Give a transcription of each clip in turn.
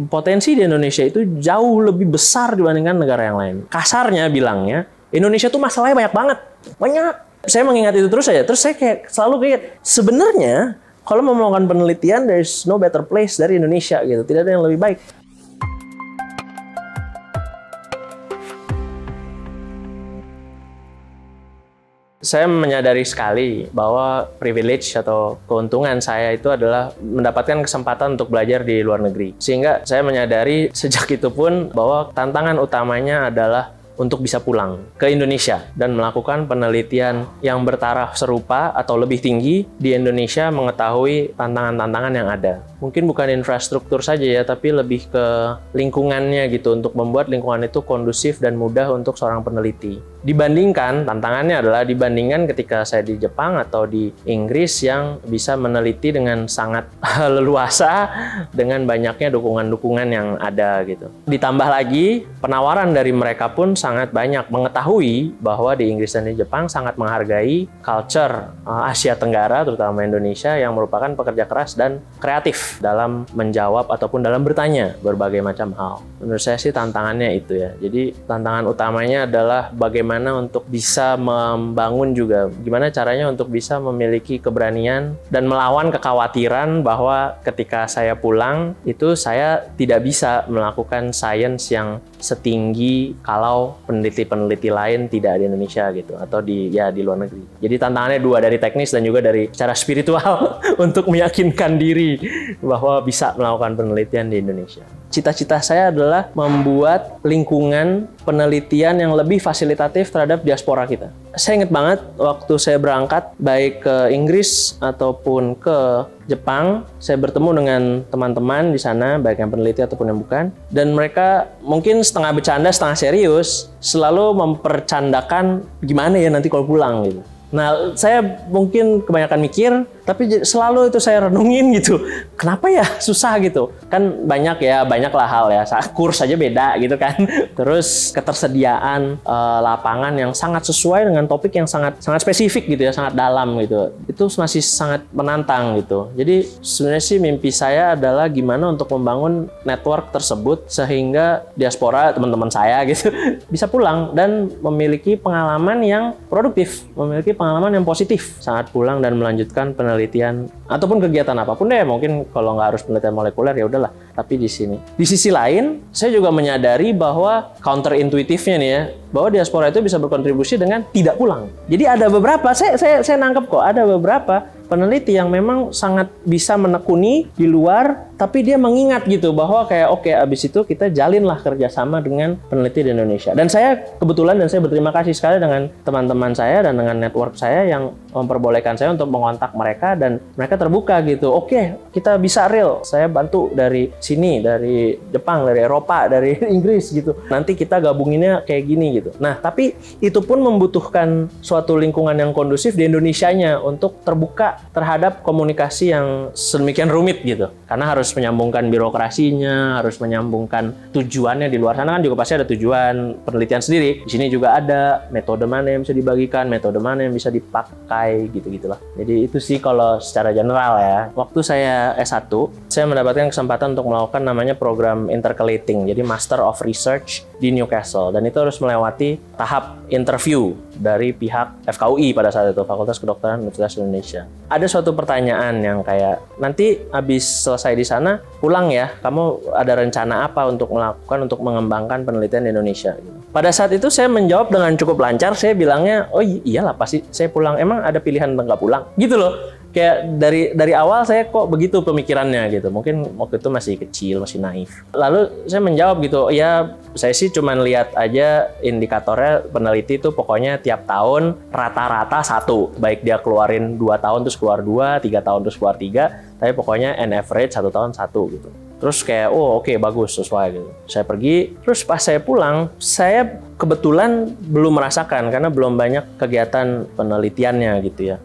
potensi di Indonesia itu jauh lebih besar dibandingkan negara yang lain. Kasarnya bilangnya, Indonesia tuh masalahnya banyak banget. Banyak. Saya mengingat itu terus aja. Terus saya kayak selalu kayak, sebenarnya kalau mau melakukan penelitian, there's no better place dari Indonesia gitu. Tidak ada yang lebih baik. Saya menyadari sekali bahwa privilege atau keuntungan saya itu adalah mendapatkan kesempatan untuk belajar di luar negeri. Sehingga saya menyadari sejak itu pun bahwa tantangan utamanya adalah untuk bisa pulang ke Indonesia dan melakukan penelitian yang bertaraf serupa atau lebih tinggi di Indonesia, mengetahui tantangan-tantangan yang ada. Mungkin bukan infrastruktur saja ya, tapi lebih ke lingkungannya gitu, untuk membuat lingkungan itu kondusif dan mudah untuk seorang peneliti. Dibandingkan, tantangannya adalah dibandingkan ketika saya di Jepang atau di Inggris yang bisa meneliti dengan sangat leluasa dengan banyaknya dukungan-dukungan yang ada gitu. Ditambah lagi, penawaran dari mereka pun sangat banyak, mengetahui bahwa di Inggris dan di Jepang sangat menghargai culture Asia Tenggara, terutama Indonesia, yang merupakan pekerja keras dan kreatif dalam menjawab ataupun dalam bertanya berbagai macam hal. Menurut saya sih tantangannya itu ya. Jadi tantangan utamanya adalah bagaimana untuk bisa membangun juga, gimana caranya untuk bisa memiliki keberanian dan melawan kekhawatiran bahwa ketika saya pulang itu saya tidak bisa melakukan sains yang setinggi kalau peneliti-peneliti lain tidak di Indonesia gitu, atau di luar negeri. Jadi tantangannya dua, dari teknis dan juga dari secara spiritual untuk meyakinkan diri bahwa bisa melakukan penelitian di Indonesia. Cita-cita saya adalah membuat lingkungan penelitian yang lebih fasilitatif terhadap diaspora kita. Saya ingat banget waktu saya berangkat, baik ke Inggris ataupun ke Jepang, saya bertemu dengan teman-teman di sana, baik yang peneliti ataupun yang bukan. Dan mereka mungkin setengah bercanda, setengah serius, selalu mempercandakan gimana ya nanti kalau pulang gitu. Nah, saya mungkin kebanyakan mikir, tapi selalu itu saya renungin gitu. Kenapa ya susah gitu? Kan banyaklah hal ya. Kurs aja beda gitu kan. Terus ketersediaan lapangan yang sangat sesuai dengan topik yang sangat spesifik gitu ya, sangat dalam gitu. Itu masih sangat menantang gitu. Jadi sebenarnya sih mimpi saya adalah gimana untuk membangun network tersebut sehingga diaspora, teman-teman saya gitu, bisa pulang dan memiliki pengalaman yang produktif, memiliki pengalaman yang positif saat pulang dan melanjutkan penelitian ataupun kegiatan apapun deh. Mungkin kalau nggak harus penelitian molekuler ya udahlah. Tapi di sini, di sisi lain, saya juga menyadari bahwa counterintuitifnya nih ya, bahwa diaspora itu bisa berkontribusi dengan tidak pulang. Jadi ada beberapa, saya nangkep kok, ada beberapa peneliti yang memang sangat bisa menekuni di luar, tapi dia mengingat gitu bahwa kayak oke, abis itu kita jalinlah kerjasama dengan peneliti di Indonesia. Dan saya kebetulan saya berterima kasih sekali dengan teman-teman saya dan dengan network saya yang memperbolehkan saya untuk mengontak mereka, dan mereka terbuka gitu. Oke, kita bisa real. Saya bantu dari sini, dari Jepang, dari Eropa, dari Inggris gitu. Nanti kita gabunginnya kayak gini gitu. Nah, tapi itu pun membutuhkan suatu lingkungan yang kondusif di Indonesianya untuk terbuka terhadap komunikasi yang sedemikian rumit gitu. Karena harus menyambungkan birokrasinya, harus menyambungkan tujuannya. Di luar sana kan juga pasti ada tujuan penelitian sendiri. Di sini juga ada metode mana yang bisa dibagikan, metode mana yang bisa dipakai, gitu-gitulah. Jadi itu sih kalau secara general ya. Waktu saya S1, saya mendapatkan kesempatan untuk melakukan namanya program intercalating, jadi Master of Research di Newcastle. Dan itu harus melewati tahap interview dari pihak FKUI pada saat itu, Fakultas Kedokteran Universitas Indonesia. Ada suatu pertanyaan yang kayak, nanti habis selesai di sana, pulang ya, kamu ada rencana apa untuk melakukan, untuk mengembangkan penelitian di Indonesia? Pada saat itu saya menjawab dengan cukup lancar, saya bilangnya, oh iyalah pasti saya pulang, emang ada pilihan untuk nggak pulang? Gitu loh. Kayak dari awal saya kok begitu pemikirannya gitu. Mungkin waktu itu masih kecil, masih naif. Lalu saya menjawab gitu, ya saya sih cuma lihat aja indikatornya peneliti itu pokoknya tiap tahun rata-rata 1. Baik dia keluarin 2 tahun terus keluar 2, 3 tahun terus keluar 3. Tapi pokoknya an average 1 tahun 1 gitu. Terus kayak, oh oke, bagus, sesuai gitu. Saya pergi, terus pas saya pulang, saya kebetulan belum merasakan karena belum banyak kegiatan penelitiannya gitu ya.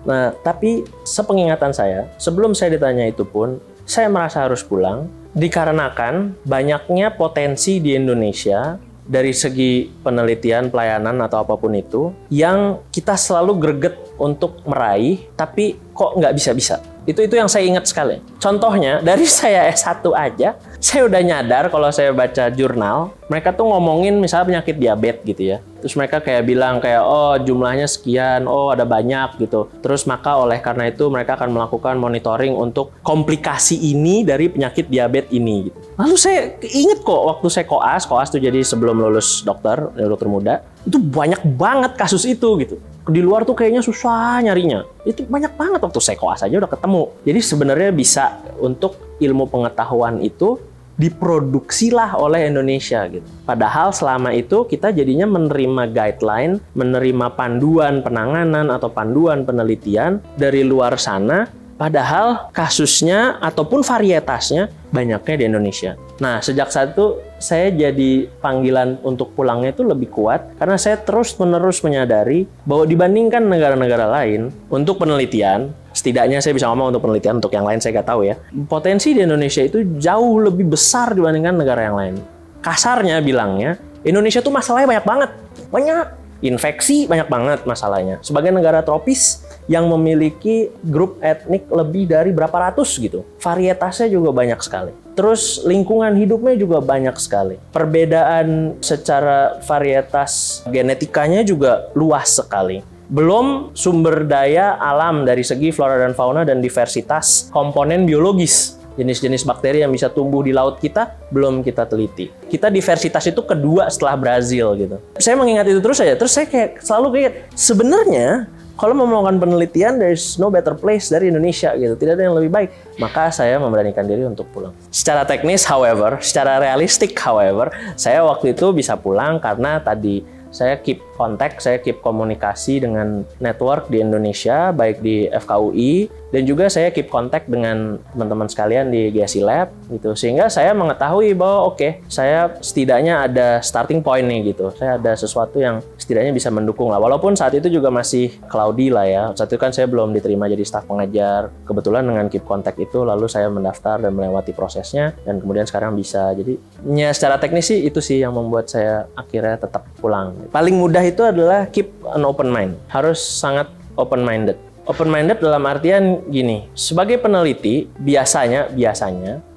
Nah, tapi sepengingatan saya, sebelum saya ditanya itu pun, saya merasa harus pulang dikarenakan banyaknya potensi di Indonesia dari segi penelitian, pelayanan, atau apapun itu, yang kita selalu greget untuk meraih, tapi kok nggak bisa-bisa. Itu yang saya ingat sekali. Contohnya, dari saya S1 aja, Saya udah nyadar kalau saya baca jurnal, mereka tuh ngomongin misalnya penyakit diabetes gitu ya. Terus mereka kayak bilang kayak, oh jumlahnya sekian, oh ada banyak gitu. Terus maka oleh karena itu mereka akan melakukan monitoring untuk komplikasi ini dari penyakit diabetes ini gitu. Lalu saya inget kok waktu saya koas tuh jadi sebelum lulus dokter muda, itu banyak banget kasus itu gitu. Di luar tuh kayaknya susah nyarinya. Itu banyak banget waktu saya koas aja udah ketemu. Jadi sebenarnya bisa untuk ilmu pengetahuan itu diproduksilah oleh Indonesia gitu. Padahal selama itu kita jadinya menerima guideline, menerima panduan penanganan atau panduan penelitian dari luar sana, padahal kasusnya ataupun varietasnya banyaknya di Indonesia. Nah, sejak saat itu saya jadi panggilan untuk pulangnya itu lebih kuat karena saya terus-menerus menyadari bahwa dibandingkan negara-negara lain untuk penelitian, setidaknya saya bisa ngomong untuk penelitian, untuk yang lain saya nggak tahu ya, potensi di Indonesia itu jauh lebih besar dibandingkan negara yang lain. Kasarnya bilangnya, Indonesia tuh masalahnya banyak banget. Banyak. Infeksi banyak banget masalahnya. Sebagai negara tropis yang memiliki grup etnik lebih dari berapa ratus gitu. Varietasnya juga banyak sekali. Terus lingkungan hidupnya juga banyak sekali. Perbedaan secara varietas genetikanya juga luas sekali. Belum sumber daya alam dari segi flora dan fauna dan diversitas komponen biologis. Jenis-jenis bakteri yang bisa tumbuh di laut kita belum kita teliti. Kita diversitas itu kedua setelah Brazil gitu. Saya mengingat itu terus aja. Terus saya kayak selalu kayak sebenarnya kalau mau melakukan penelitian, there's no better place dari Indonesia gitu. Tidak ada yang lebih baik. Maka saya memberanikan diri untuk pulang. Secara teknis, however, secara realistik, however, saya waktu itu bisa pulang karena tadi saya keep kontak, saya keep komunikasi dengan network di Indonesia, baik di FKUI, dan juga saya keep kontak dengan teman-teman sekalian di GSI Lab, gitu. Sehingga saya mengetahui bahwa oke, saya setidaknya ada starting point nih, gitu. Saya ada sesuatu yang setidaknya bisa mendukung lah. Walaupun saat itu juga masih cloudy lah ya. Saat itu kan saya belum diterima jadi staf pengajar. Kebetulan dengan keep kontak itu, lalu saya mendaftar dan melewati prosesnya, dan kemudian sekarang bisa. Jadi, ya secara teknis sih, itu sih yang membuat saya akhirnya tetap pulang. Paling mudah itu adalah keep an open mind. Harus sangat open-minded. Open-minded dalam artian gini, sebagai peneliti biasanya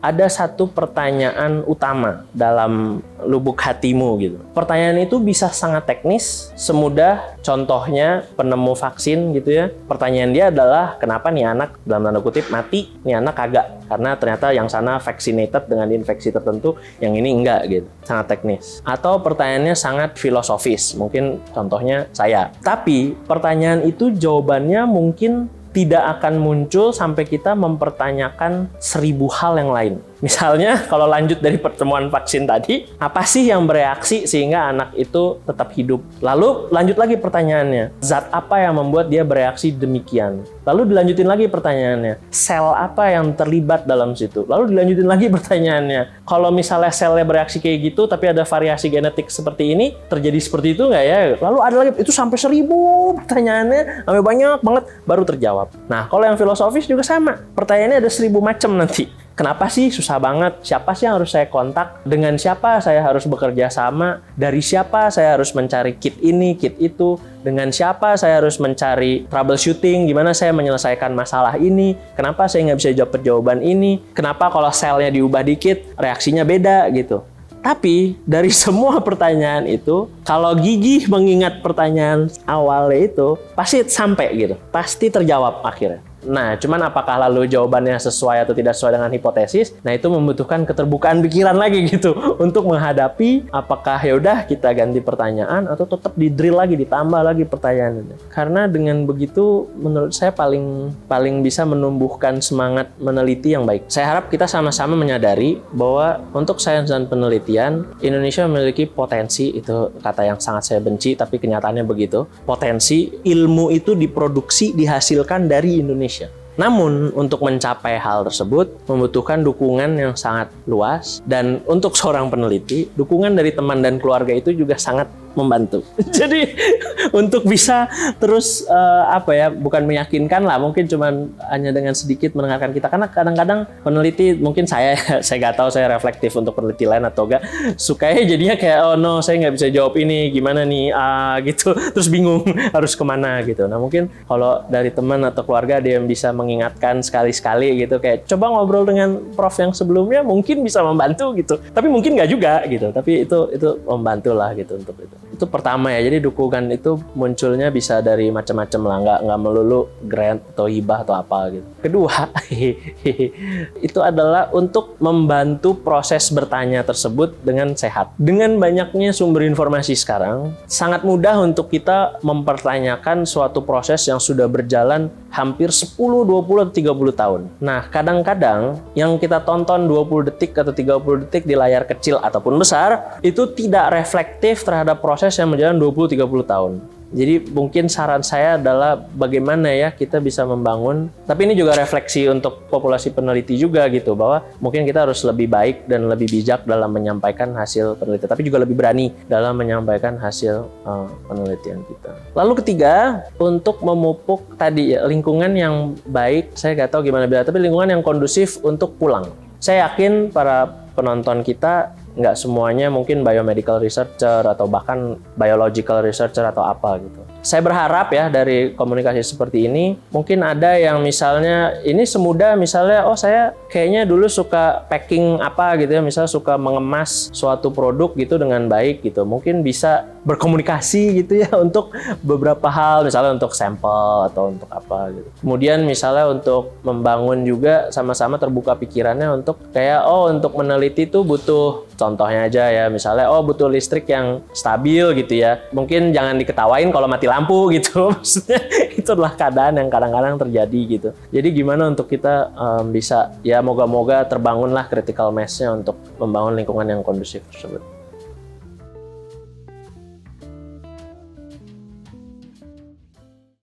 ada satu pertanyaan utama dalam lubuk hatimu gitu. Pertanyaan itu bisa sangat teknis, semudah contohnya penemu vaksin gitu ya. Pertanyaan dia adalah kenapa nih anak dalam tanda kutip mati, nih anak kagak. Karena ternyata yang sana vaccinated dengan infeksi tertentu, yang ini enggak gitu. Sangat teknis. Atau pertanyaannya sangat filosofis, mungkin contohnya saya. Tapi pertanyaan itu jawabannya mungkin tidak akan muncul sampai kita mempertanyakan 1000 hal yang lain. Misalnya, kalau lanjut dari pertemuan vaksin tadi, apa sih yang bereaksi sehingga anak itu tetap hidup? Lalu lanjut lagi pertanyaannya, zat apa yang membuat dia bereaksi demikian? Lalu dilanjutin lagi pertanyaannya, sel apa yang terlibat dalam situ? Lalu dilanjutin lagi pertanyaannya, kalau misalnya selnya bereaksi kayak gitu, tapi ada variasi genetik seperti ini, terjadi seperti itu nggak ya? Lalu ada lagi, itu sampai 1000 pertanyaannya, sampai banyak banget, baru terjawab. Nah, kalau yang filosofis juga sama, pertanyaannya ada 1000 macam nanti. Kenapa sih susah banget? Siapa sih yang harus saya kontak? Dengan siapa saya harus bekerja sama? Dari siapa saya harus mencari kit ini, kit itu? Dengan siapa saya harus mencari troubleshooting? Gimana saya menyelesaikan masalah ini? Kenapa saya nggak bisa jawab jawaban ini? Kenapa kalau selnya diubah dikit, reaksinya beda gitu? Tapi dari semua pertanyaan itu, kalau gigih mengingat pertanyaan awalnya itu, pasti sampai gitu. Pasti terjawab akhirnya. Nah, cuman apakah lalu jawabannya sesuai atau tidak sesuai dengan hipotesis? Nah, itu membutuhkan keterbukaan pikiran lagi gitu untuk menghadapi apakah ya udah kita ganti pertanyaan atau tetap di-drill lagi, ditambah lagi pertanyaannya. Karena dengan begitu menurut saya paling bisa menumbuhkan semangat meneliti yang baik. Saya harap kita sama-sama menyadari bahwa untuk sains dan penelitian Indonesia memiliki potensi, itu kata yang sangat saya benci tapi kenyataannya begitu. Potensi ilmu itu diproduksi, dihasilkan dari Indonesia. Namun, untuk mencapai hal tersebut membutuhkan dukungan yang sangat luas, dan untuk seorang peneliti, dukungan dari teman dan keluarga itu juga sangat membantu. Jadi untuk bisa terus bukan meyakinkan lah, mungkin cuman hanya dengan sedikit mendengarkan kita, karena kadang-kadang peneliti, mungkin saya nggak tahu, saya reflektif untuk peneliti lain atau enggak, sukanya jadinya kayak oh no, saya nggak bisa jawab ini, gimana nih gitu, terus bingung harus kemana gitu. Nah mungkin kalau dari teman atau keluarga dia yang bisa mengingatkan sekali-sekali gitu, kayak coba ngobrol dengan prof yang sebelumnya, mungkin bisa membantu gitu, tapi mungkin nggak juga gitu, tapi itu membantu lah gitu untuk itu pertama ya. Jadi dukungan itu munculnya bisa dari macam-macam lah, nggak melulu grant atau hibah atau apa gitu. Kedua itu adalah untuk membantu proses bertanya tersebut dengan sehat. Dengan banyaknya sumber informasi sekarang, sangat mudah untuk kita mempertanyakan suatu proses yang sudah berjalan hampir 10, 20, atau 30 tahun. Nah, kadang-kadang yang kita tonton 20 detik atau 30 detik di layar kecil ataupun besar, itu tidak reflektif terhadap proses yang berjalan 20-30 tahun. Jadi mungkin saran saya adalah bagaimana ya kita bisa membangun, tapi ini juga refleksi untuk populasi peneliti juga gitu, bahwa mungkin kita harus lebih baik dan lebih bijak dalam menyampaikan hasil penelitian, tapi juga lebih berani dalam menyampaikan hasil penelitian kita. Lalu ketiga, untuk memupuk tadi ya, lingkungan yang baik, saya nggak tahu gimana bilang, tapi lingkungan yang kondusif untuk pulang. Saya yakin para penonton kita nggak semuanya mungkin biomedical researcher atau bahkan biological researcher atau apa gitu. Saya berharap ya dari komunikasi seperti ini, mungkin ada yang misalnya ini semudah misalnya, oh saya kayaknya dulu suka packing apa gitu ya, misalnya suka mengemas suatu produk gitu dengan baik gitu. Mungkin bisa berkomunikasi gitu ya untuk beberapa hal, misalnya untuk sampel atau untuk apa gitu. Kemudian misalnya untuk membangun juga sama-sama terbuka pikirannya untuk kayak oh untuk meneliti itu butuh, contohnya aja ya, misalnya oh butuh listrik yang stabil gitu ya. Mungkin jangan diketawain kalau mati lampu gitu. Maksudnya itu adalah keadaan yang kadang-kadang terjadi gitu. Jadi gimana untuk kita bisa ya moga-moga terbangunlah critical mass-nya untuk membangun lingkungan yang kondusif tersebut.